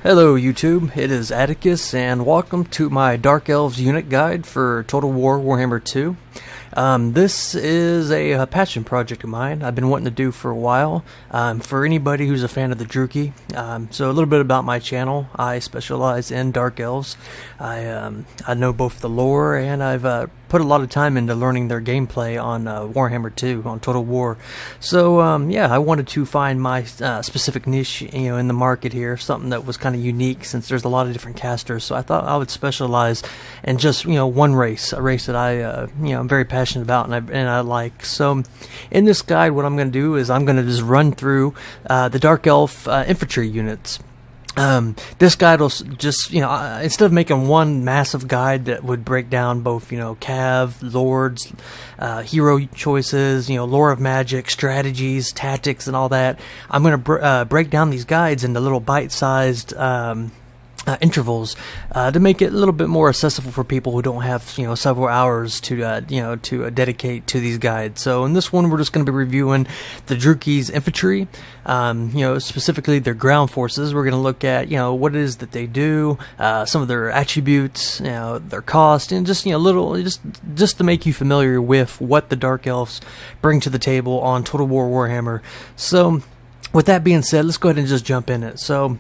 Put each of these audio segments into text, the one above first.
Hello YouTube, it is Atticus and welcome to my Dark Elves unit guide for Total War Warhammer 2. This is a passion project of mine I've been wanting to do for a while, for anybody who's a fan of the DRUCHIL. So a little bit about my channel. I specialize in Dark Elves. I know both the lore and I've put a lot of time into learning their gameplay on Warhammer 2, on Total War. So yeah, I wanted to find my specific niche, in the market here, something that was kind of unique since there's a lot of different casters. So I thought I would specialize in just one race, a race that I I'm very passionate about and I like. So in this guide, what I'm going to do is I'm going to just run through the Dark Elf infantry units. This guide will just, instead of making one massive guide that would break down both, cav, lords, hero choices, lore of magic, strategies, tactics, and all that, I'm going to break down these guides into little bite-sized intervals to make it a little bit more accessible for people who don't have several hours to dedicate to these guides. So in this one, we're just going to be reviewing the DRUCHIL's infantry, specifically their ground forces. We're going to look at what it is that they do, some of their attributes, their cost, and just just to make you familiar with what the Dark Elves bring to the table on Total War Warhammer. So with that being said, let's go ahead and just jump in it. So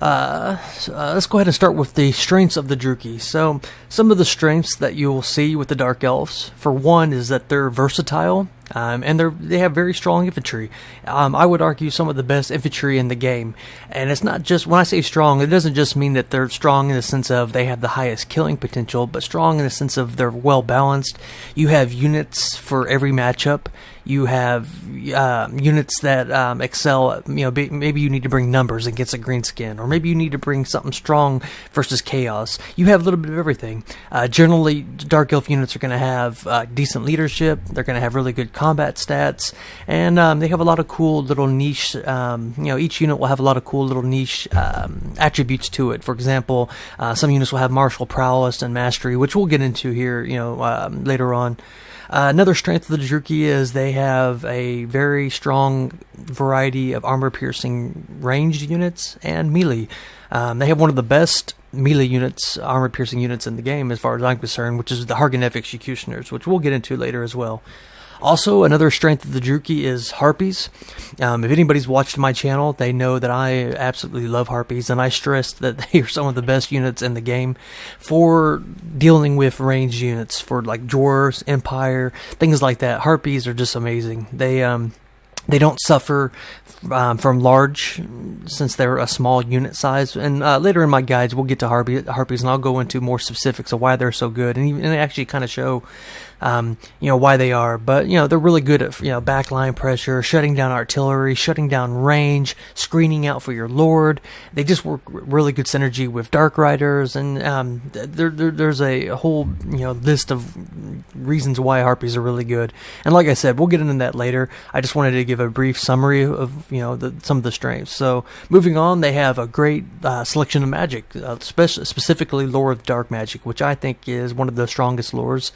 let's go ahead and start with the strengths of the DRUCHIL. So some of the strengths that you'll see with the Dark Elves, for one, is that they're versatile, and they have very strong infantry. I would argue some of the best infantry in the game. And it's not just, when I say strong, it doesn't just mean that they're strong in the sense of they have the highest killing potential, but strong in the sense of they're well balanced. You have units for every matchup. You have units that excel. Maybe you need to bring numbers against a greenskin, or maybe you need to bring something strong versus chaos. You have a little bit of everything. Generally, Dark Elf units are going to have decent leadership. They're going to have really good combat stats, and they have a lot of cool little niche. Each unit will have a lot of cool little niche attributes to it. For example, some units will have martial prowess and mastery, which we'll get into here, later on. Another strength of the DRUCHIL is they have a very strong variety of armor-piercing ranged units and melee. They have one of the best melee units, armor-piercing units in the game as far as I'm concerned, which is the HARGANETH Executioners, which we'll get into later as well. Also, another strength of the DRUCHIL is harpies. If anybody's watched my channel, they know that I absolutely love harpies, and I stressed that they are some of the best units in the game for dealing with ranged units, for like dwarves, empire, things like that. Harpies are just amazing. They don't suffer from large, since they're a small unit size. And later in my guides, we'll get to harpies, and I'll go into more specifics of why they're so good, and actually kind of show why they are. But they're really good at backline pressure, shutting down artillery, shutting down range, screening out for your lord. They just work really good synergy with Dark Riders, and there's a whole list of reasons why harpies are really good. And like I said, we'll get into that later. I just wanted to give a brief summary of some of the strengths. So moving on, they have a great selection of magic, specifically lore of dark magic, which I think is one of the strongest lores.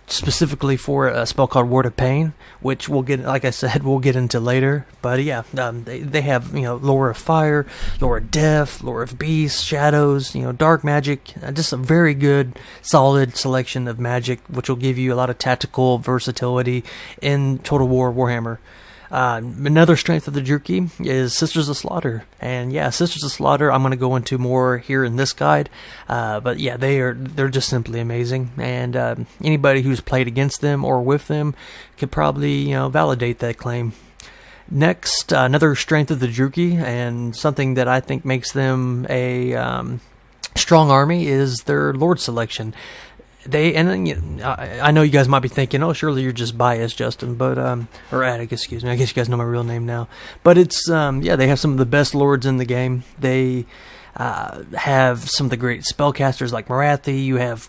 Specifically for a spell called Word of Pain, which we'll get, like I said, we'll get into later. But yeah, they have lore of fire, lore of death, lore of beasts, shadows, dark magic. Just a very good, solid selection of magic, which will give you a lot of tactical versatility in Total War Warhammer. Another strength of the DRUCHIL is Sisters of Slaughter, and yeah, Sisters of Slaughter I'm going to go into more here in this guide, but yeah, they're just simply amazing, and anybody who's played against them or with them could probably validate that claim. Next, another strength of the DRUCHIL, and something that I think makes them a strong army, is their lord selection. I know you guys might be thinking, oh, surely you're just biased, Justin, but or Atticus, excuse me. I guess you guys know my real name now. But it's yeah, they have some of the best lords in the game. They have some of the great spellcasters like Marathi. You have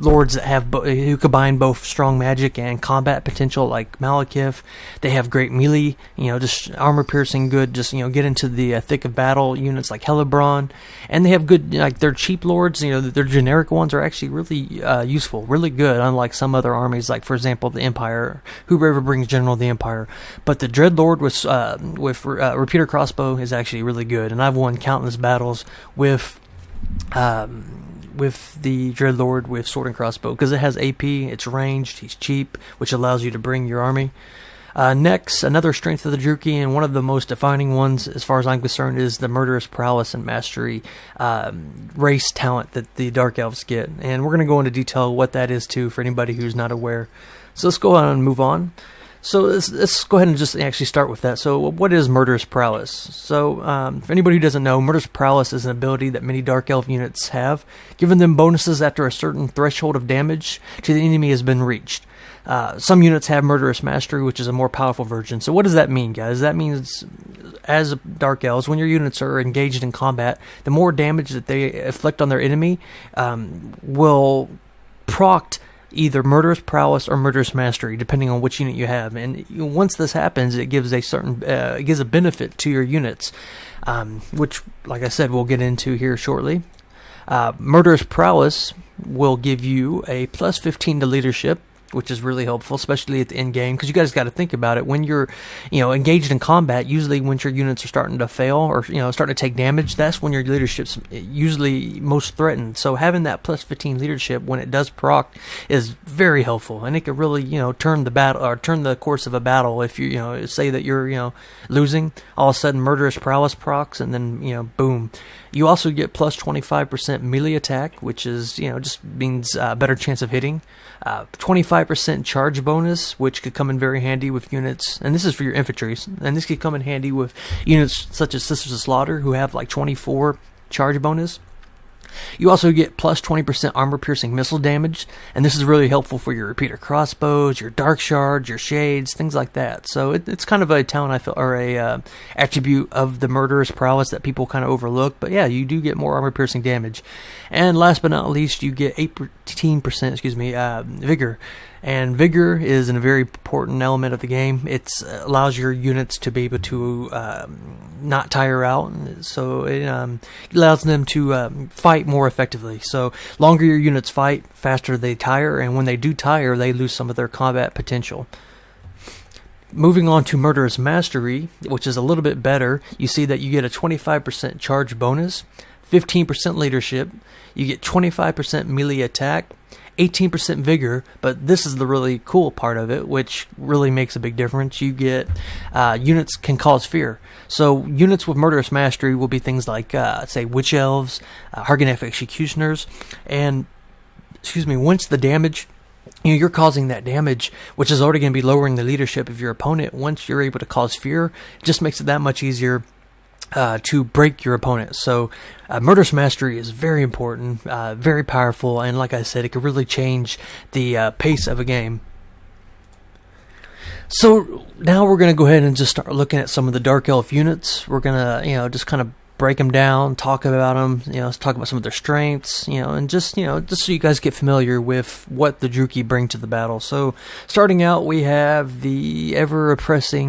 lords that have who combine both strong magic and combat potential like Malekith. They have great melee, just armor piercing, good, just get into the thick of battle units like HELLEBRONAI. And they have good, like their cheap lords, their generic ones are actually really useful, really good, unlike some other armies, like for example the Empire, whoever brings General of the Empire. But the Dreadlord with repeater crossbow is actually really good, and I've won countless battles with the Dreadlord with sword and crossbow because it has AP, it's ranged, he's cheap, which allows you to bring your army. Next, another strength of the Druchi, and one of the most defining ones as far as I'm concerned, is the murderous prowess and mastery race talent that the Dark Elves get. And we're going to go into detail what that is too for anybody who's not aware. So let's go on and move on. So let's go ahead and just actually start with that. So what is Murderous Prowess? So for anybody who doesn't know, Murderous Prowess is an ability that many Dark Elf units have, giving them bonuses after a certain threshold of damage to the enemy has been reached. Some units have Murderous Mastery, which is a more powerful version. So what does that mean, guys? That means, as Dark Elves, when your units are engaged in combat, the more damage that they inflict on their enemy will proc either Murderous Prowess or Murderous Mastery, depending on which unit you have. And once this happens, it gives a certain it gives a benefit to your units, which, like I said, we'll get into here shortly. Murderous Prowess will give you a plus 15 to leadership, which is really helpful, especially at the end game, because you guys got to think about it. When you're, engaged in combat, usually when your units are starting to fail or, starting to take damage, that's when your leadership's usually most threatened. So having that plus 15 leadership when it does proc is very helpful, and it could really, turn the battle or turn the course of a battle. If you, say that you're, losing, all of a sudden Murderous Prowess procs, and then, boom. You also get plus 25% melee attack, which is, just means better chance of hitting. 25% charge bonus, which could come in very handy with units, and this is for your infantry, and this could come in handy with units such as Sisters of Slaughter, who have like 24 charge bonus. You also get plus 20% armor-piercing missile damage, and this is really helpful for your repeater crossbows, your dark shards, your shades, things like that. So it's kind of a talent, I feel, or a attribute of the Murderous Prowess that people kind of overlook. But yeah, you do get more armor-piercing damage. And last but not least, you get 18%, vigor. And vigor is a very important element of the game. It allows your units to be able to not tire out, so it allows them to fight more effectively. So longer your units fight, faster they tire, and when they do tire, they lose some of their combat potential. Moving on to Murderous Mastery, which is a little bit better, you see that you get a 25% charge bonus, 15% leadership, you get 25% melee attack, 18% vigor, but this is the really cool part of it, which really makes a big difference. You get units can cause fear. So units with Murderous Mastery will be things like, say, Witch Elves, HARGANETH Executioners, and, once the damage, you're causing that damage, which is already going to be lowering the leadership of your opponent. Once you're able to cause fear, it just makes it that much easier to break your opponent. So Murderous Mastery is very important, very powerful, and like I said, it could really change the pace of a game. So now we're going to go ahead and just start looking at some of the Dark Elf units. We're going to, just kind of break them down, talk about them, let's talk about some of their strengths, and just so you guys get familiar with what the Druchi bring to the battle. So starting out, we have the ever impressed.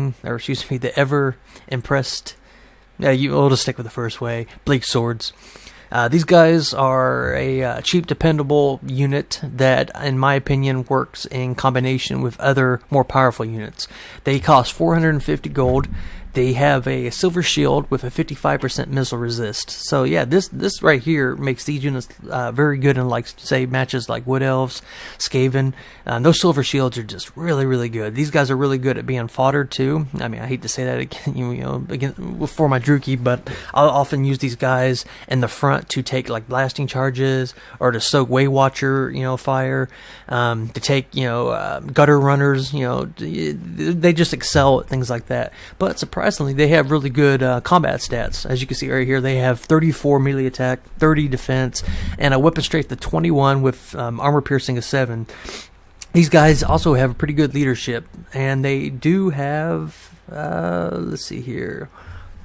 We'll just stick with the first way. BLEAK swords. These guys are a cheap, dependable unit that, in my opinion, works in combination with other more powerful units. They cost 450 gold. They have a silver shield with a 55% missile resist. So yeah, this right here makes these units very good in, like, say, matches like Wood Elves, Skaven. Those silver shields are just really, really good. These guys are really good at being fodder too. I mean, I hate to say that again, for my Druchi, but I'll often use these guys in the front to take like blasting charges or to soak Waywatcher, fire, to take gutter runners. They just excel at things like that. But surprisingly, they have really good combat stats. As you can see right here, they have 34 melee attack, 30 defense, and a weapon strength of 21 with armor piercing of 7. These guys also have pretty good leadership, and they do have, let's see here,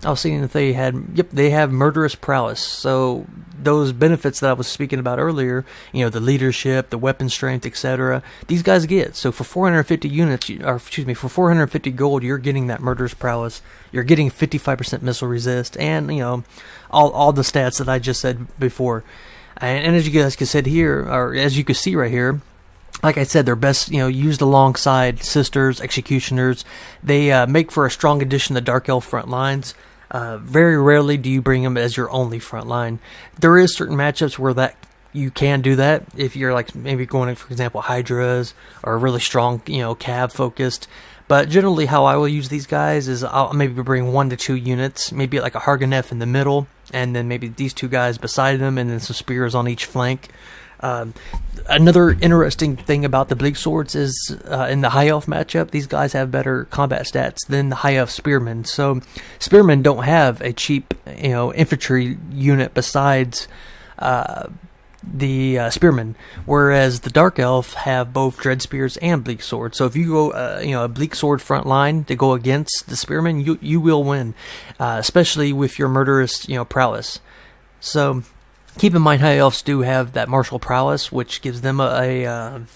I was seeing that they have murderous prowess. So those benefits that I was speaking about earlier, the leadership, the weapon strength, etc., these guys get. So for 450 units, for 450 gold, you're getting that murderous prowess. You're getting 55% missile resist, and all the stats that I just said before. And as you guys can see here, or as you can see right here, like I said, they're best, used alongside Sisters, Executioners. They make for a strong addition to Dark Elf front lines. Very rarely do you bring them as your only front line. There is certain matchups where that you can do that. If you're like maybe going, for example, Hydras or really strong, cav focused. But generally, how I will use these guys is I'll maybe bring 1 to 2 units, maybe like a Harganeth in the middle, and then maybe these 2 guys beside them, and then some spears on each flank. Another interesting thing about the Bleak Swords is in the High Elf matchup, these guys have better combat stats than the High Elf Spearmen. So Spearmen don't have a cheap, infantry unit besides the Spearmen, whereas the Dark Elf have both DREADSPEARS and Bleak Swords. So if you go, a Bleak Sword front line to go against the Spearmen, you will win, especially with your murderous, prowess. So keep in mind, High Elves do have that martial prowess, which gives them a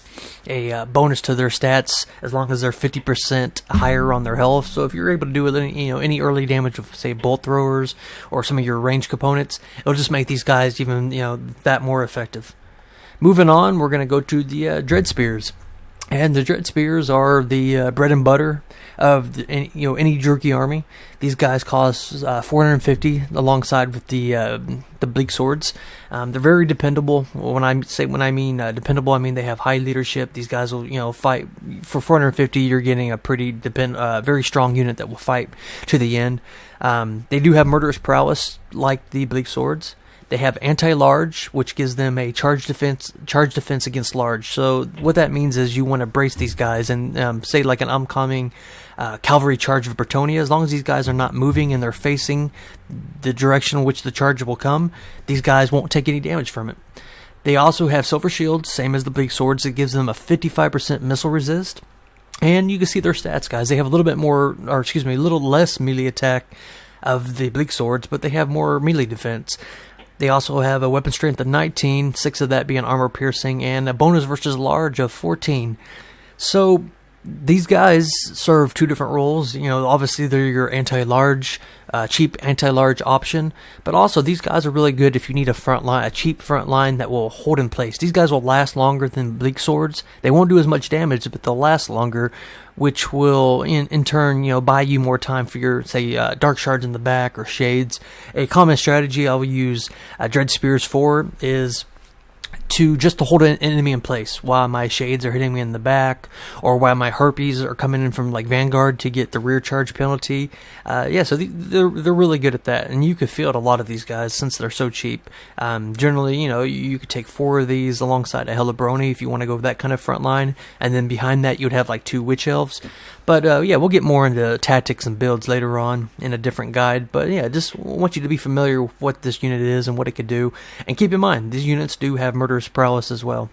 bonus to their stats as long as they're 50% higher on their health. So if you're able to do any early damage with, say, bolt throwers or some of your ranged components, it'll just make these guys even that more effective. Moving on, we're going to go to the DREADSPEARS. And the DREADSPEARS are the bread and butter of any DRUCHIL army. These guys cost 450 alongside with the Bleak Swords. They're very dependable. When I mean dependable, I mean they have high leadership. These guys will fight for 450. You're getting a pretty very strong unit that will fight to the end. They do have murderous prowess like the Bleak Swords. They have anti-large, which gives them a charge defense against large. So what that means is you want to brace these guys and say like an oncoming cavalry charge of Bretonnia. As long as these guys are not moving and they're facing the direction in which the charge will come, these guys won't take any damage from it. They also have silver shields, same as the Bleak Swords. It gives them a 55% missile resist. And you can see their stats, guys. They have a little less melee attack of the Bleak Swords, but they have more melee defense. They also have a weapon strength of 19, 6 of that being armor piercing, and a bonus versus large of 14. So these guys serve 2 different roles. Obviously they're your anti-large, cheap anti-large option, but also these guys are really good if you need a cheap front line that will hold in place. These guys will last longer than Bleak Swords. They won't do as much damage, but they'll last longer, which will in turn buy you more time for your, say, dark shards in the back or shades. A common strategy I will use DREADSPEARS for is to hold an enemy in place while my shades are hitting me in the back, or while my harpies are coming in from like Vanguard to get the rear charge penalty. So they're really good at that, and you could field a lot of these guys since they're so cheap. Generally, you could take 4 of these alongside a HELLEBRONAI if you want to go with that kind of front line, and then behind that you'd have like 2 Witch Elves. But we'll get more into tactics and builds later on in a different guide. But yeah, just want you to be familiar with what this unit is and what it could do. And keep in mind, these units do have murderous prowess as well.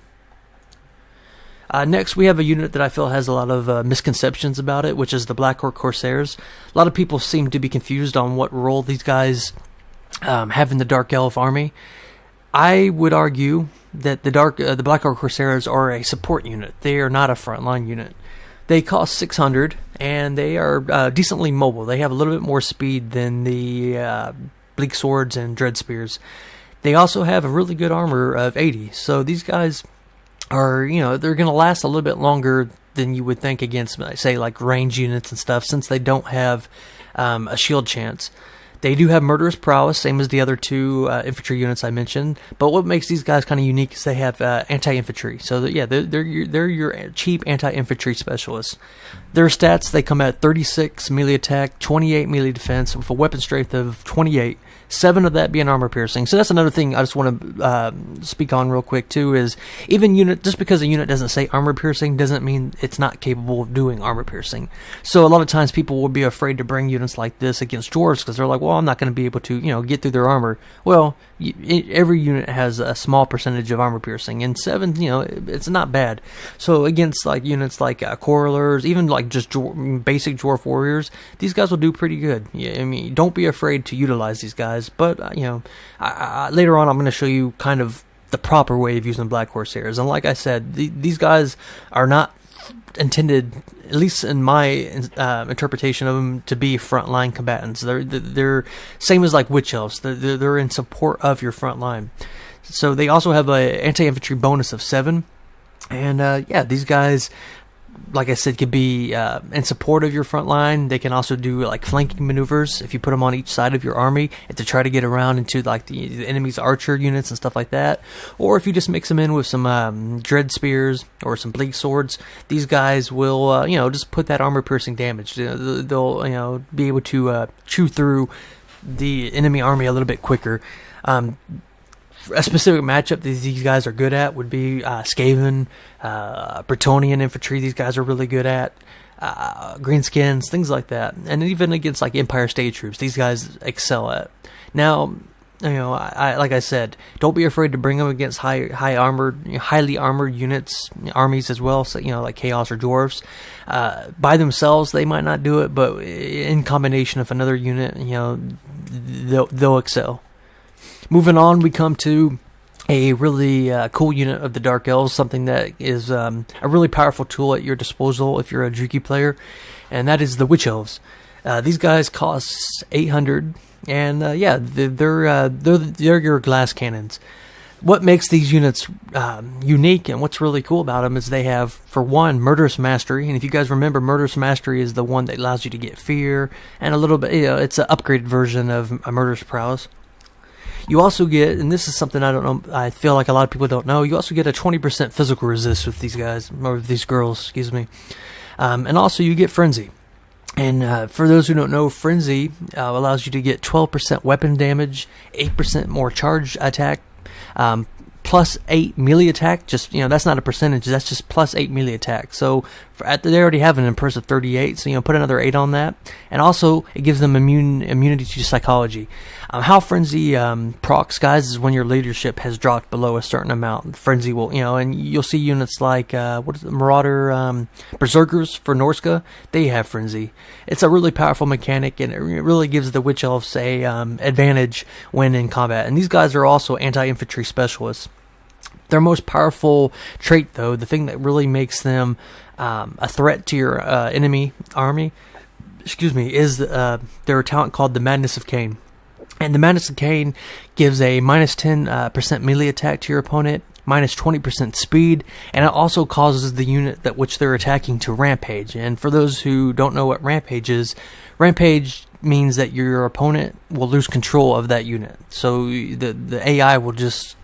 Next, we have a unit that I feel has a lot of misconceptions about it, which is the Black CORSAIRS. A lot of people seem to be confused on what role these guys have in the Dark Elf army. I would argue that the Black CORSAIRS are a support unit. They are not a frontline unit. They cost 600, and they are decently mobile. They have a little bit more speed than the Bleak Swords and DREADSPEARS. They also have a really good armor of 80. So these guys are, they're going to last a little bit longer than you would think against, say, like range units and stuff, since they don't have a shield chance. They do have murderous prowess, same as the other 2 infantry units I mentioned. But what makes these guys kind of unique is they have anti-infantry. So they're your cheap anti-infantry specialists. Their stats, they come at 36 melee attack, 28 melee defense, with a weapon strength of 28. 7 of that being armor piercing. So that's another thing I just want to speak on real quick too, is even just because a unit doesn't say armor piercing doesn't mean it's not capable of doing armor piercing. So a lot of times people will be afraid to bring units like this against dwarves because they're like, well, I'm not going to be able to, get through their armor. Well, every unit has a small percentage of armor piercing, and 7, it's not bad. So against like units like CORSAIRS, even like just basic dwarf warriors, these guys will do pretty good. Yeah, I mean, don't be afraid to utilize these guys. But later on, I'm going to show you kind of the proper way of using Black Corsairs. And like I said, these guys are not intended, at least in my interpretation of them, to be frontline combatants. They're same as like Witch Elves. They're in support of your front line. So they also have a anti-infantry bonus of 7. And these guys, like I said, could be in support of your front line. They can also do like flanking maneuvers if you put them on each side of your army and to try to get around into like the enemy's archer units and stuff like that. Or if you just mix them in with some DREADSPEARS or some BLEAK swords, these guys will just put that armor piercing damage. They'll be able to chew through the enemy army a little bit quicker. A specific matchup that these guys are good at would be Skaven, Bretonnian infantry. These guys are really good at greenskins, things like that, and even against like Empire State troops, these guys excel at. Now, I like I said, don't be afraid to bring them against highly armored units, armies as well. So like Chaos or Dwarves. By themselves, they might not do it, but in combination with another unit, they'll excel. Moving on, we come to a really cool unit of the Dark Elves, something that is a really powerful tool at your disposal if you're a DRUCHIL player, and that is the Witch Elves. These guys cost 800, and they're your glass cannons. What makes these units unique and what's really cool about them is they have, for one, Murderous Mastery. And if you guys remember, Murderous Mastery is the one that allows you to get fear, and a little bit, it's an upgraded version of a Murderous Prowess. You also get, and this is something I feel like a lot of people don't know, you also get a 20% physical resist with these guys, or with these girls, excuse me. And also you get Frenzy. And for those who don't know, Frenzy allows you to get 12% weapon damage, 8% more charge attack, plus 8 melee attack. Just, that's not a percentage, that's just plus 8 melee attack. So they already have an impressive 38, so put another 8 on that. And also it gives them immunity to psychology. How Frenzy procs, guys, is when your leadership has dropped below a certain amount. Frenzy will, and you'll see units like Marauder Berserkers for Norska, they have Frenzy. It's a really powerful mechanic, and it really gives the Witch Elves a advantage when in combat. And these guys are also anti-infantry specialists. Their most powerful trait, though, the thing that really makes them a threat to your enemy army, is their talent called the Madness of Cain. And the Madness of Cain gives a minus 10% melee attack to your opponent, minus 20% speed, and it also causes the unit that which they're attacking to rampage. And for those who don't know what rampage is, rampage means that your opponent will lose control of that unit. So the AI will just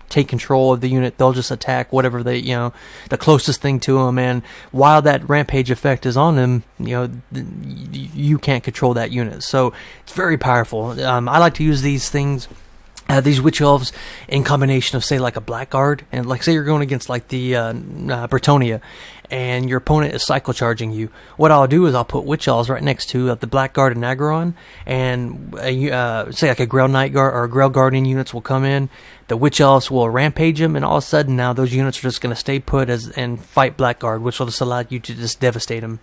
take control of the unit. They'll just attack whatever they, the closest thing to them. And while that rampage effect is on them, you can't control that unit. So it's very powerful. I like to use these things, these Witch Elves, in combination of, say, like a Blackguard. And like, say you're going against like the Bretonnia, and your opponent is cycle charging you. What I'll do is I'll put Witch Elves right next to the Blackguard and NAGGAROND, and say like a Grail Knight Guard or Grail Guardian units will come in. The Witch Elves will rampage them, and all of a sudden now those units are just going to stay put and fight Blackguard, which will just allow you to just devastate them.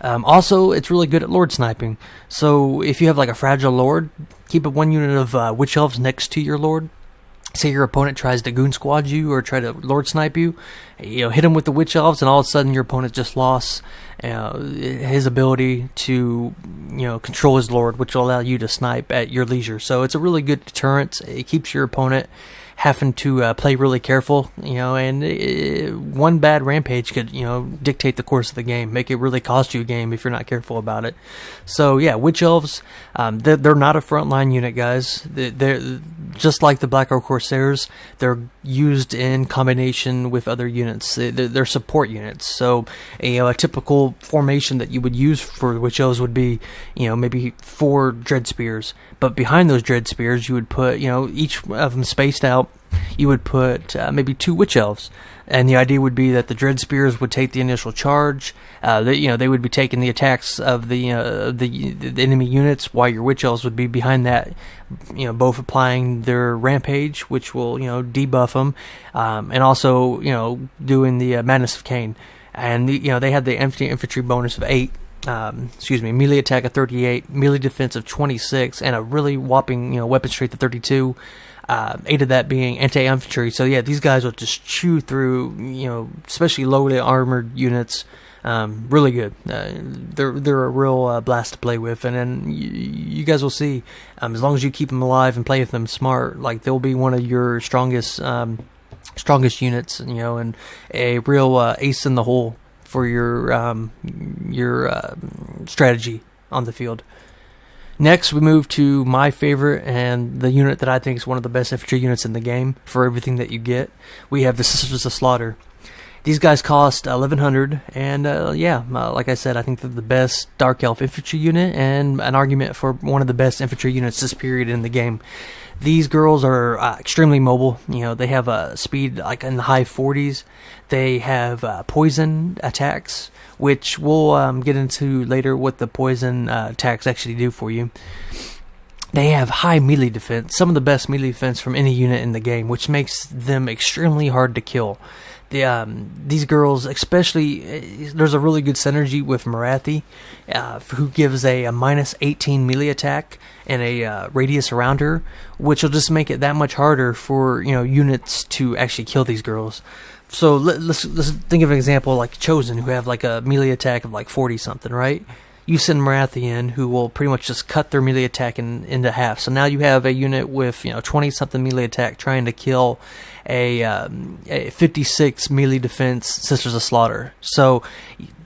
Also, it's really good at Lord sniping. So if you have like a fragile Lord, keep one unit of Witch Elves next to your Lord. Say your opponent tries to goon squad you or try to Lord snipe you, hit him with the Witch Elves, and all of a sudden your opponent just lost his ability to control his Lord, which will allow you to snipe at your leisure. So it's a really good deterrent. It keeps your opponent having to play really careful, and one bad rampage could, dictate the course of the game, make it really cost you a game if you're not careful about it. So yeah, Witch Elves, they're not a frontline unit, guys. They're just like the Black Oak Corsairs, they're used in combination with other units. They're support units. So, a typical formation that you would use for Witch Elves would be, maybe 4 DREADSPEARS. But behind those DREADSPEARS, you would put, each of them spaced out. You would put maybe 2 Witch Elves, and the idea would be that the DREADSPEARS would take the initial charge. They would be taking the attacks of the enemy units, while your Witch Elves would be behind that, both applying their rampage, which will debuff them, and also doing the Madness of Cain. And they had the infantry bonus of 8. Melee attack of 38, melee defense of 26, and a really whopping weapon strength of 32. 8 of that being anti-infantry. So yeah, these guys will just chew through, especially lowly armored units. Really good. They're a real blast to play with, and then you guys will see. As long as you keep them alive and play with them smart, like they'll be one of your strongest units. And a real ace in the hole for your strategy on the field. Next, we move to my favorite and the unit that I think is one of the best infantry units in the game for everything that you get. We have the Sisters of Slaughter. These guys cost 1,100, and like I said, I think they're the best Dark Elf infantry unit, and an argument for one of the best infantry units this period in the game. These girls are extremely mobile. They have a speed like in the high 40s. They have poison attacks, which we'll get into later what the poison attacks actually do for you. They have high melee defense, some of the best melee defense from any unit in the game, which makes them extremely hard to kill. These girls, especially, there's a really good synergy with Morathi, who gives a minus 18 melee attack and a radius around her, which will just make it that much harder for units to actually kill these girls. So let's think of an example like Chosen, who have like a melee attack of like 40 something, right? You send Morathi in, who will pretty much just cut their melee attack into half. So now you have a unit with 20 something melee attack trying to kill a 56 melee defense Sisters of Slaughter. So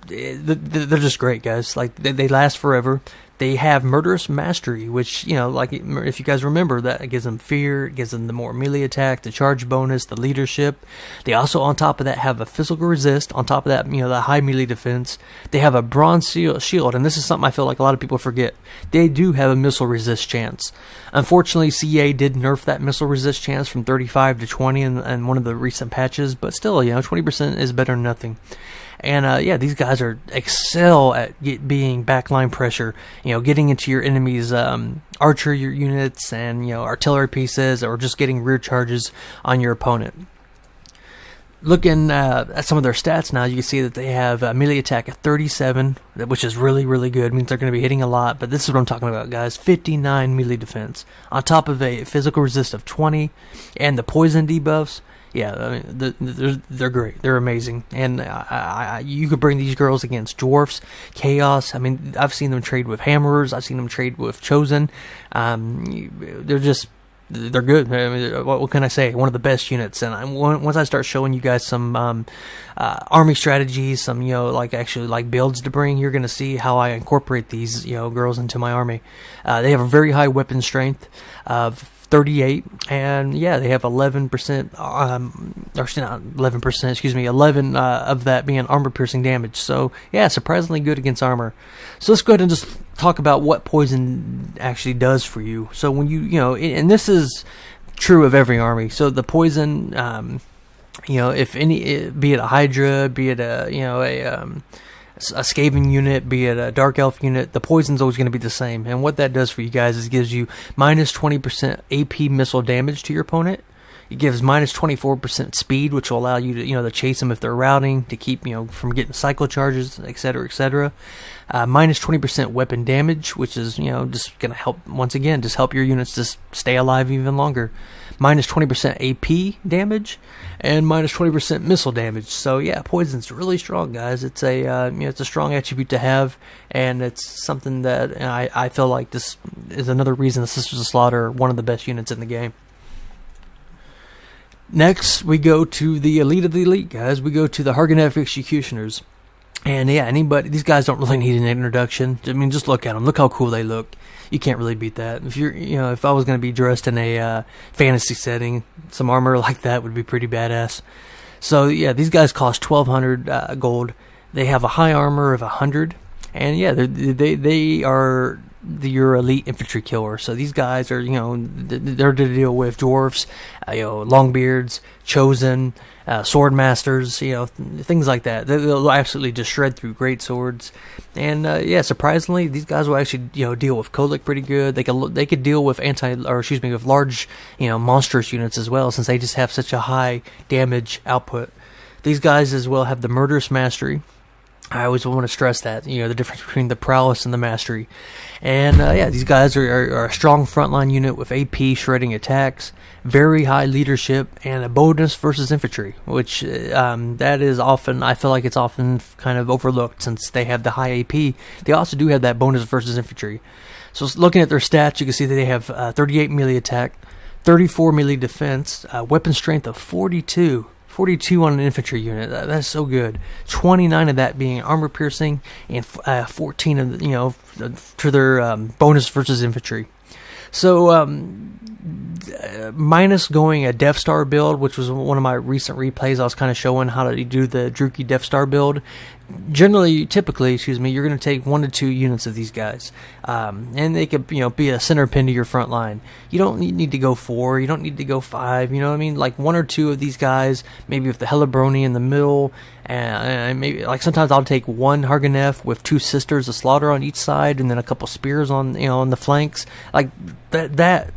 they're just great, guys. Like they last forever. They have Murderous Mastery, which, if you guys remember, that gives them fear, it gives them the more melee attack, the charge bonus, the leadership. They also, on top of that, have a physical resist. On top of that, the high melee defense. They have a bronze shield, and this is something I feel like a lot of people forget. They do have a missile resist chance. Unfortunately, CA did nerf that missile resist chance from 35 to 20 in one of the recent patches, but still, 20% is better than nothing. And these guys excel at being backline pressure, getting into your enemy's archer units and artillery pieces, or just getting rear charges on your opponent. Looking at some of their stats now, you can see that they have a melee attack of 37, which is really, really good. It means they're going to be hitting a lot, but this is what I'm talking about, guys. 59 melee defense, on top of a physical resist of 20, and the poison debuffs. Yeah, I mean, they're great. They're amazing. And you could bring these girls against dwarfs, chaos. I mean, I've seen them trade with hammerers. I've seen them trade with chosen. They're good. I mean, what can I say? One of the best units. And once I start showing you guys some army strategies, some like builds to bring, you're gonna see how I incorporate these girls into my army. They have a very high weapon strength of 38, and they have 11%, or not 11%, excuse me, 11 of that being armor piercing damage. So surprisingly good against armor. So let's go ahead and just talk about what poison actually does for you. So when and this is true of every army. So the poison, if any, be it a Hydra, be it a Skaven unit, be it a Dark Elf unit, the poison's always going to be the same. And what that does for you guys is gives you minus 20% AP missile damage to your opponent. It gives minus 24% speed, which will allow you to chase them if they're routing, to keep from getting cycle charges, etc., etc. Minus 20% weapon damage, which is just going to help, once again, just help your units just stay alive even longer. Minus 20% AP damage, and minus 20% missile damage. So poison's really strong, guys. It's it's a strong attribute to have, and it's something that I feel like this is another reason the Sisters of Slaughter are one of the best units in the game. Next, we go to the elite of the elite, guys. We go to the Harganeth Executioners. And these guys don't really need an introduction. I mean, just look at them. Look how cool they look. you can't really beat that. If if I was going to be dressed in a fantasy setting, some armor like that would be pretty badass. So yeah, these guys cost 1,200 gold. They have a high armor of 100, and yeah, they are your elite infantry killer. So these guys are, they're to deal with dwarves, longbeards, chosen, sword masters, things like that. They'll absolutely just shred through great swords. And yeah, surprisingly, these guys will actually deal with Kolic pretty good. They could deal with with large monstrous units as well, since they just have such a high damage output. These guys as well have the murderous mastery. I always want to stress that, the difference between the prowess and the mastery. And yeah, these guys are a strong frontline unit with AP shredding attacks, very high leadership, and a bonus versus infantry, which that is often, I feel like it's often kind of overlooked since they have the high AP. They also do have that bonus versus infantry. So looking at their stats, you can see that they have 38 melee attack, 34 melee defense, weapon strength of 42 on an infantry unit. That's so good. 29 of that being armor piercing, and 14 of to their bonus versus infantry. So minus going a Death Star build, which was one of my recent replays, I was kind of showing how to do the DRUCHIL Death Star build. Typically, you're going to take 1 to 2 units of these guys, and they could, be a center pin to your front line. You don't need to go 4. You don't need to go 5. You know what I mean? Like 1 or 2 of these guys, maybe with the HELLEBRONAI in the middle, and maybe like sometimes I'll take 1 HARGANETH with 2 Sisters of Slaughter on each side, and then a couple spears on on the flanks. Like that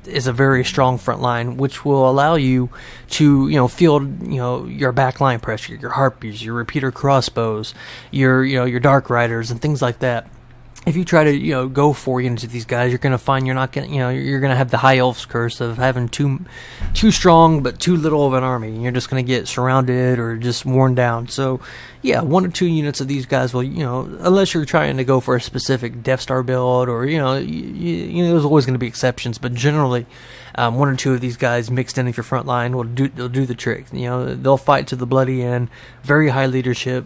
is a very strong front line, which will allow you to field your backline pressure, your harpies, your repeater crossbows, your dark riders and things like that. If you try to go 4 units of these guys, you're going to find you're not going you're going to have the high elves curse of having too strong but too little of an army. You're just going to get surrounded or just worn down. So yeah, 1 or 2 units of these guys will, unless you're trying to go for a specific Death Star build, or there's always going to be exceptions, but generally 1 or 2 of these guys mixed in your front line will do the trick. They'll fight to the bloody end. Very high leadership.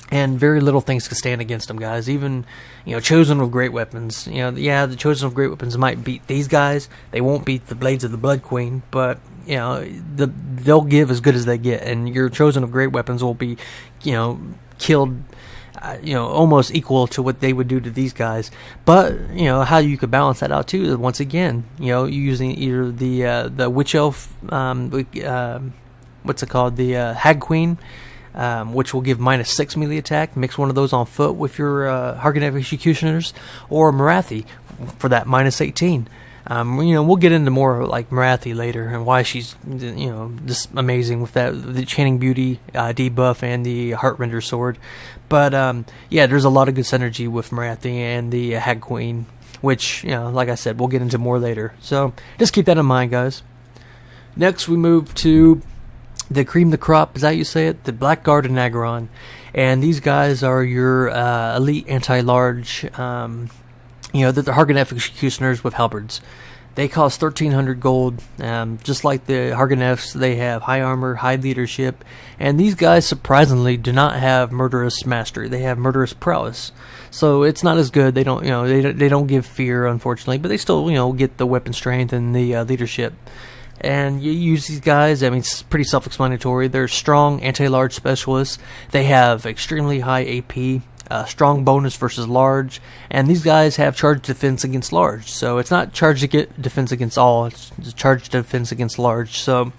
And very little things can stand against them, guys. Even, chosen with great weapons. The chosen with great weapons might beat these guys. They won't beat the Blades of the Blood Queen, but they'll give as good as they get. And your chosen of great weapons will be, killed, almost equal to what they would do to these guys. But how you could balance that out too is, once again, using either the Witch Elf, what's it called, the Hag Queen. Which will give -6 melee attack. Mix one of those on foot with your Harganeth Executioners, or Morathi for that -18. We'll get into more like Morathi later and why she's just amazing with the Chanting Beauty debuff and the Heartrender sword. But yeah, there's a lot of good synergy with Morathi and the Hag Queen, which like I said, we'll get into more later. So just keep that in mind, guys. Next, we move to the cream the crop, is that how you say it? The Blackguard and NAGGAROND. And these guys are your elite anti-large, the Harganeth Executioners with halberds. They cost 1,300 gold. Just like the Harganeths, they have high armor, high leadership. And these guys, surprisingly, do not have murderous mastery. They have murderous prowess. So it's not as good. They don't, they don't give fear, unfortunately. But they still, get the weapon strength and the leadership. And you use these guys, it's pretty self-explanatory. They're strong anti-large specialists. They have extremely high AP, strong bonus versus large, and these guys have charged defense against large. So it's not charged defense against all, it's charged defense against large. So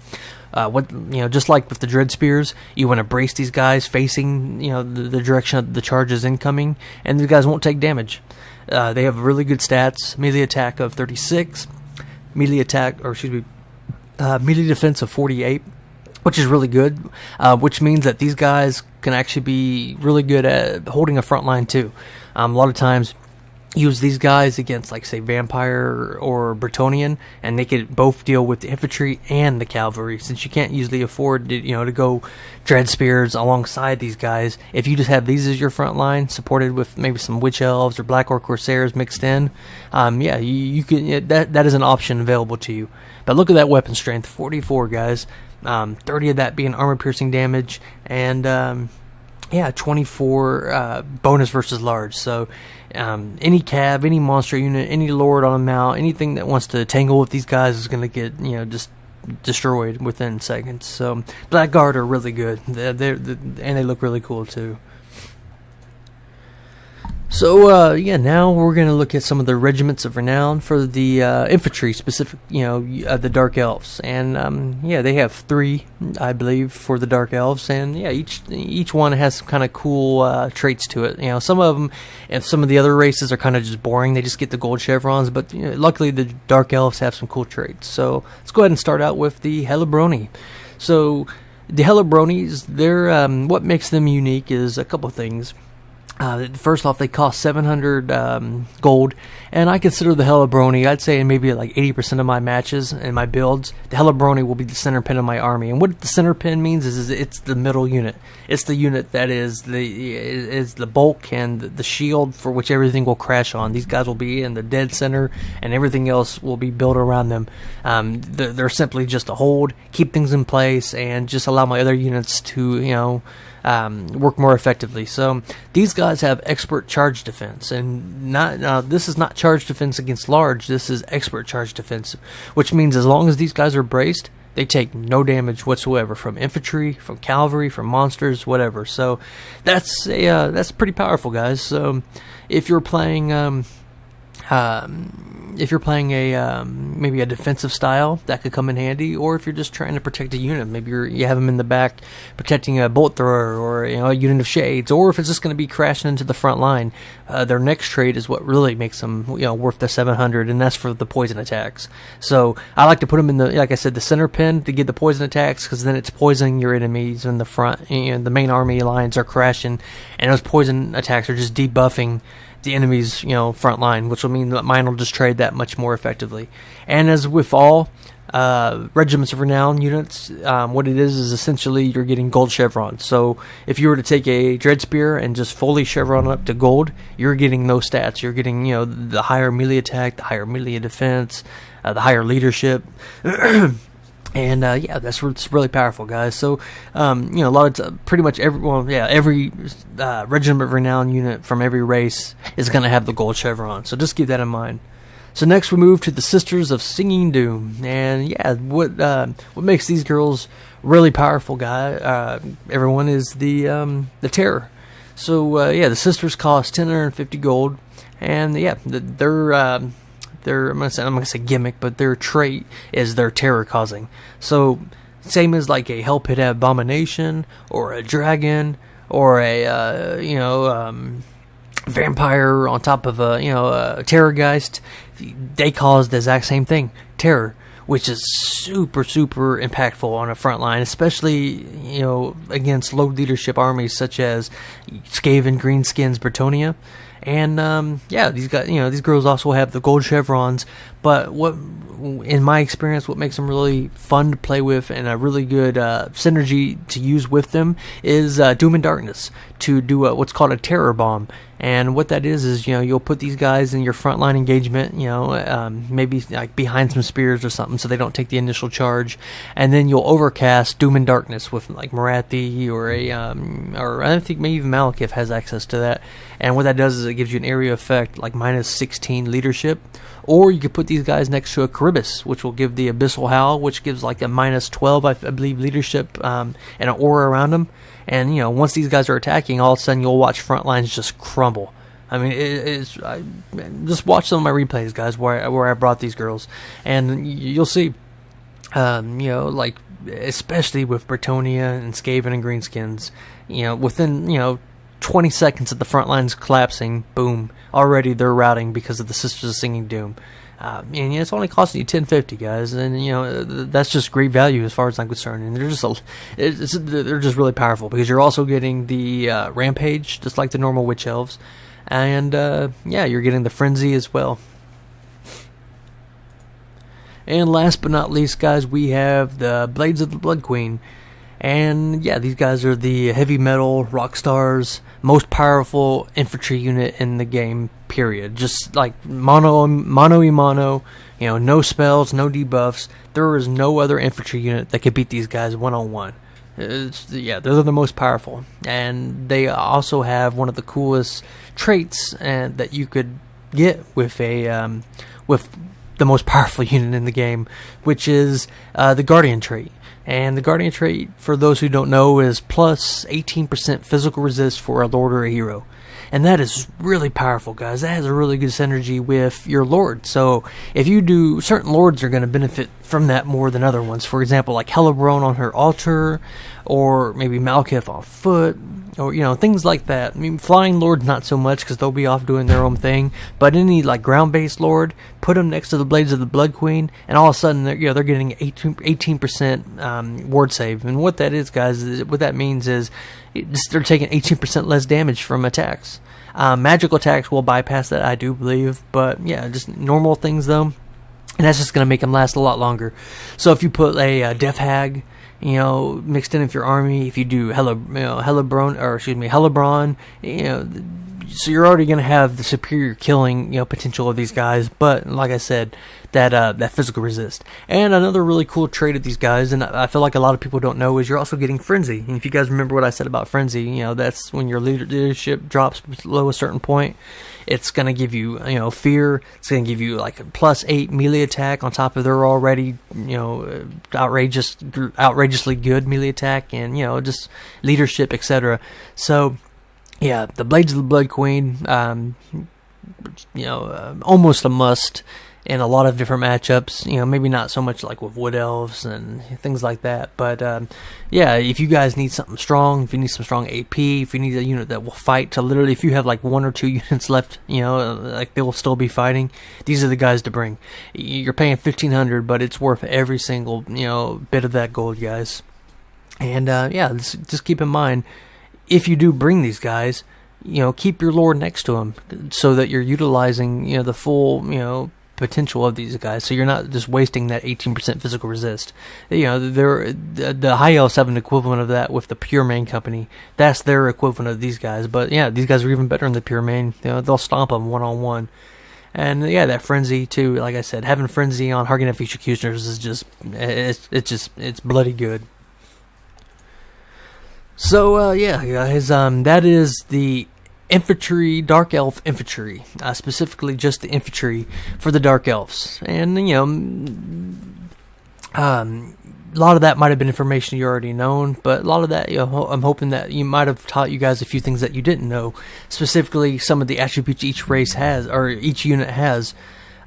just like with the DREADSPEARS, you want to brace these guys facing the direction of the charge is incoming, and these guys won't take damage. They have really good stats: melee attack of 36, melee defense of 48, which is really good, which means that these guys can actually be really good at holding a front line too. A lot of times use these guys against, like, say, Vampire or Bretonnian, and they could both deal with the infantry and the cavalry, since you can't usually afford to go DREADSPEARS alongside these guys. If you just have these as your front line, supported with maybe some Witch Elves or Black or Corsairs mixed in, you can, that is an option available to you. But look at that weapon strength, 44, guys. 30 of that being armor piercing damage, and Yeah, 24 bonus versus large. So any cav, any monster unit, any lord on a mount, anything that wants to tangle with these guys is going to get, just destroyed within seconds. So Blackguard are really good. And they look really cool too. So, now we're going to look at some of the regiments of renown for the infantry, specific, the Dark Elves. And, they have 3, I believe, for the Dark Elves. And, each one has some kind of cool traits to it. Some of them, and some of the other races are kind of just boring. They just get the gold chevrons. But, luckily, the Dark Elves have some cool traits. So, let's go ahead and start out with the Hellebroni. So, the Hellebronis, they're, what makes them unique is a couple things. First off, they cost 700 gold, and I consider the Hellebroni, I'd say in maybe like 80% of my matches and my builds, the Hellebroni will be the center pin of my army. And what the center pin means is it's the middle unit. It's the unit that is the bulk and the shield for which everything will crash on. These guys will be in the dead center, and everything else will be built around them. They're simply just a hold, keep things in place, and just allow my other units to, work more effectively. So these guys have expert charge defense, and this is not charge defense against large. This is expert charge defense, which means as long as these guys are braced, they take no damage whatsoever from infantry, from cavalry, from monsters, whatever. So that's pretty powerful, guys. So if you're playing maybe a defensive style, that could come in handy. Or if you're just trying to protect a unit, maybe you have them in the back protecting a bolt thrower, or a unit of shades. Or if it's just going to be crashing into the front line, their next trait is what really makes them worth the 700, and that's for the poison attacks. So I like to put them in like I said, the center pin to get the poison attacks, because then it's poisoning your enemies in the front. The main army lines are crashing, and those poison attacks are just debuffing the enemy's front line, which will mean that mine will just trade that much more effectively. And as with all regiments of renown units, what it is essentially you're getting gold chevrons. So if you were to take a DREADSPEAR and just fully chevron up to gold, you're getting those stats. You're getting the higher melee attack, the higher melee defense, the higher leadership. And that's it's really powerful, guys. So a lot of pretty much every regiment of renown unit from every race is going to have the gold chevron. So just keep that in mind. So next we move to the Sisters of Singing Doom, and what makes these girls really powerful, everyone, is the terror. So the sisters cost 1050 gold, and I'm gonna say gimmick, but their trait is their terror causing. So same as like a Hell Pit Abomination, or a dragon, or a vampire on top of a Terrorgeist. They cause the exact same thing, terror, which is super impactful on a front line, especially against low leadership armies such as Skaven, Greenskins, Bretonnia. And these guys, these girls also have the gold chevrons. But in my experience, what makes them really fun to play with and a really good synergy to use with them is Doom and Darkness, to do what's called a terror bomb. And what that is you'll put these guys in your frontline engagement, maybe like behind some spears or something, so they don't take the initial charge, and then you'll overcast Doom and Darkness with like Marathi or I think maybe even Malekith has access to that. And what that does is it gives you an area effect like minus 16 leadership. Or you could put these guys next to a Charybdis, which will give the Abyssal Howl, which gives like a minus 12, I believe, leadership, and an aura around them. And once these guys are attacking, all of a sudden you'll watch front lines just crumble. I mean, just watch some of my replays, guys, where I brought these girls, and you'll see, like especially with Bretonnia and Skaven and Greenskins, within 20 seconds of the front lines collapsing, boom, already they're routing because of the Sisters of Singing Doom. And it's only costing you 1050, guys, and that's just great value as far as I'm concerned. And they're just really powerful, because you're also getting the Rampage, just like the normal Witch Elves, and you're getting the Frenzy as well. And last but not least, guys, we have the Blades of the Blood Queen. And these guys are the heavy metal rock stars, most powerful infantry unit in the game, period. Just like mono, no spells, no debuffs. There is no other infantry unit that could beat these guys one-on-one. Yeah, they're the most powerful, and they also have one of the coolest traits that you could get with with the most powerful unit in the game, which is the Guardian trait. And the Guardian trait, for those who don't know, is plus 18% physical resist for a Lord or a hero. And that is really powerful, guys. That has a really good synergy with your Lord. So if you do, certain Lords are going to benefit from that more than other ones. For example, like HELLEBRONAI on her altar, or maybe Malekith on foot, or, you know, things like that. I mean, flying Lords not so much, because they'll be off doing their own thing. But any, like, ground-based Lord, put them next to the Blades of the Blood Queen, and all of a sudden, they're getting 18% ward save. And what that is, guys, what that means is they're taking 18% less damage from attacks. Magical attacks will bypass that, I do believe, but yeah, just normal things though, and that's just going to make them last a lot longer. So if you put a Death Hag, you know, mixed in with your army, if you do Hellebron, you know, so you're already going to have the superior killing, you know, potential of these guys. But like I said, that physical resist. And another really cool trait of these guys, and I feel like a lot of people don't know, is you're also getting frenzy. And if you guys remember what I said about frenzy, you know, that's when your leadership drops below a certain point. It's going to give you, you know, fear. It's going to give you like a +8 melee attack on top of their already, you know, outrageously good melee attack, and, you know, just leadership, etc. So yeah, the Blades of the Blood Queen, you know, almost a must in a lot of different matchups. You know, maybe not so much like with Wood Elves and things like that. But yeah, if you guys need something strong, if you need some strong AP, if you need a unit that will fight to literally, if you have like 1 or 2 units left, you know, like they will still be fighting, these are the guys to bring. You're paying $1,500, but it's worth every single, you know, bit of that gold, guys. And yeah, just keep in mind, if you do bring these guys, you know, keep your Lord next to them so that you're utilizing, you know, the full, you know, potential of these guys, so you're not just wasting that 18% physical resist. You know, the High Elves have an equivalent of that with the Pure Main Company. That's their equivalent of these guys. But yeah, these guys are even better than the Pure Main. You know, they'll stomp them one-on-one. And yeah, that frenzy too. Like I said, having frenzy on Harganeth Executioners is just it's bloody good. So yeah, guys, that is the Infantry, Dark Elf Infantry, specifically just the Infantry for the Dark Elves. And, you know, a lot of that might have been information you already known, but a lot of that, you know, I'm hoping that you might have taught you guys a few things that you didn't know, specifically some of the attributes each race has, or each unit has.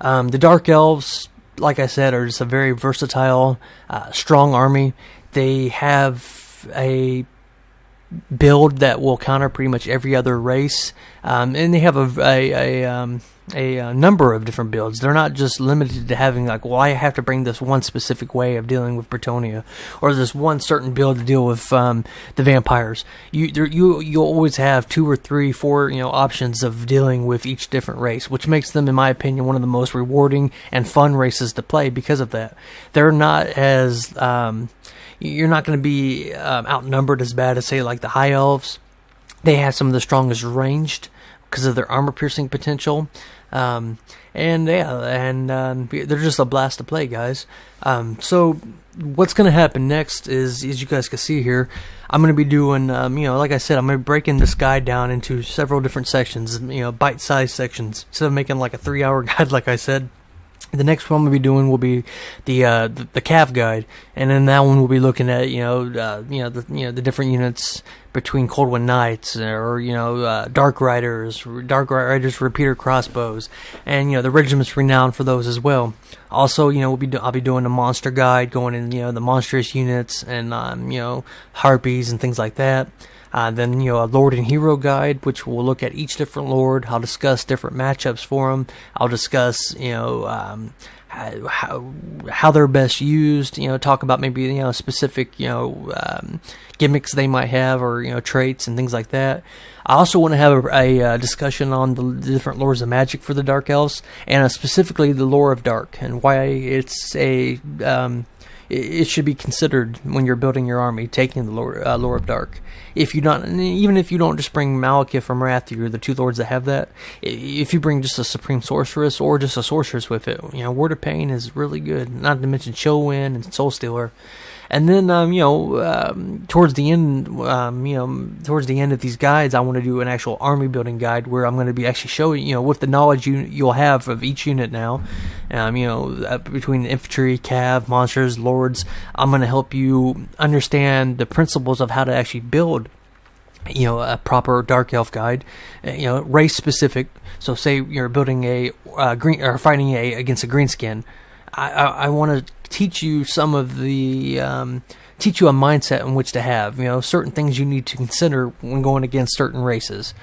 The Dark Elves, like I said, are just a very versatile, strong army. They have a build that will counter pretty much every other race, and they have a number of different builds. They're not just limited to having like, well, I have to bring this one specific way of dealing with Bretonnia, or this one certain build to deal with the vampires. You'll always have 2 or 3, 4, you know, options of dealing with each different race, which makes them, in my opinion, one of the most rewarding and fun races to play because of that. They're not as you're not going to be outnumbered as bad as, say, like the High Elves. They have some of the strongest ranged because of their armor-piercing potential. And they're just a blast to play, guys. So what's going to happen next is, as you guys can see here, I'm going to be doing, you know, like I said, I'm going to be breaking this guide down into several different sections, you know, bite-sized sections, instead of making like a 3-hour guide, like I said. The next one we'll be doing will be the Cav guide, and then that one we'll be looking at the different units between Coldwind Knights, or Dark Riders repeater crossbows, and the regiments renowned for those as well. Also, I'll be doing the monster guide, going in the monstrous units and harpies and things like that. Then a Lord and Hero guide, which will look at each different Lord. I'll discuss different matchups for them. I'll discuss how they're best used. Talk about maybe specific gimmicks they might have, or traits and things like that. I also want to have a discussion on the different lores of magic for the Dark Elves, and specifically the lore of Dark, and why it's it should be considered when you're building your army, taking the lore of Dark. Even if you don't just bring Malekith from Wrath, you're the 2 lords that have that. If you bring just a Supreme Sorceress or just a Sorceress with it, Word of Pain is really good. Not to mention Chill Wind and Soul Stealer. And then, towards the end, towards the end of these guides, I want to do an actual army building guide where I'm going to be actually showing, with the knowledge you'll have of each unit now, between infantry, cav, monsters, lords, I'm going to help you understand the principles of how to actually build a proper dark elf guide, race specific. So say you're building a green or fighting against a greenskin. I want to teach you some of the teach you a mindset in which to have, certain things you need to consider when going against certain races.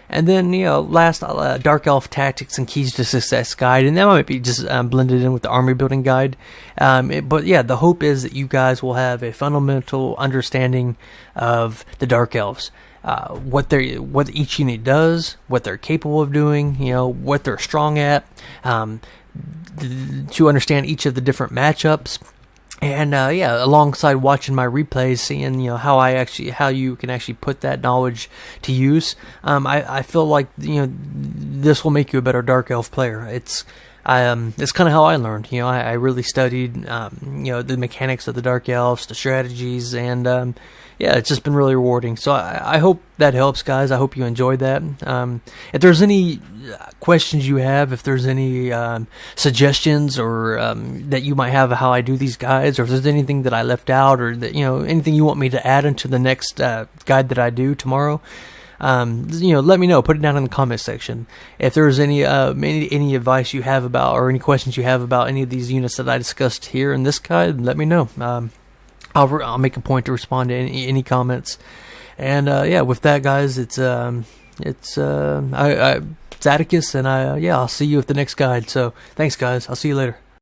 And then, last, Dark Elf Tactics and Keys to Success Guide, and that might be just blended in with the Army Building Guide. But yeah, the hope is that you guys will have a fundamental understanding of the Dark Elves. What each unit does, what they're capable of doing, what they're strong at, to understand each of the different matchups. And alongside watching my replays, seeing how you can actually put that knowledge to use, I feel like this will make you a better Dark Elf player. It's kind of how I learned. I really studied the mechanics of the Dark Elves, the strategies, and it's just been really rewarding. So I hope that helps, guys. I hope you enjoyed that. If there's any questions you have, if there's any suggestions or that you might have of how I do these guides, or if there's anything that I left out, or that anything you want me to add into the next guide that I do tomorrow, let me know. Put it down in the comment section. If there's any advice you have about, or any questions you have about any of these units that I discussed here in this guide, let me know. I'll make a point to respond to any comments. And with that, guys, it's Atticus, and I'll see you at the next guide. So thanks, guys. I'll see you later.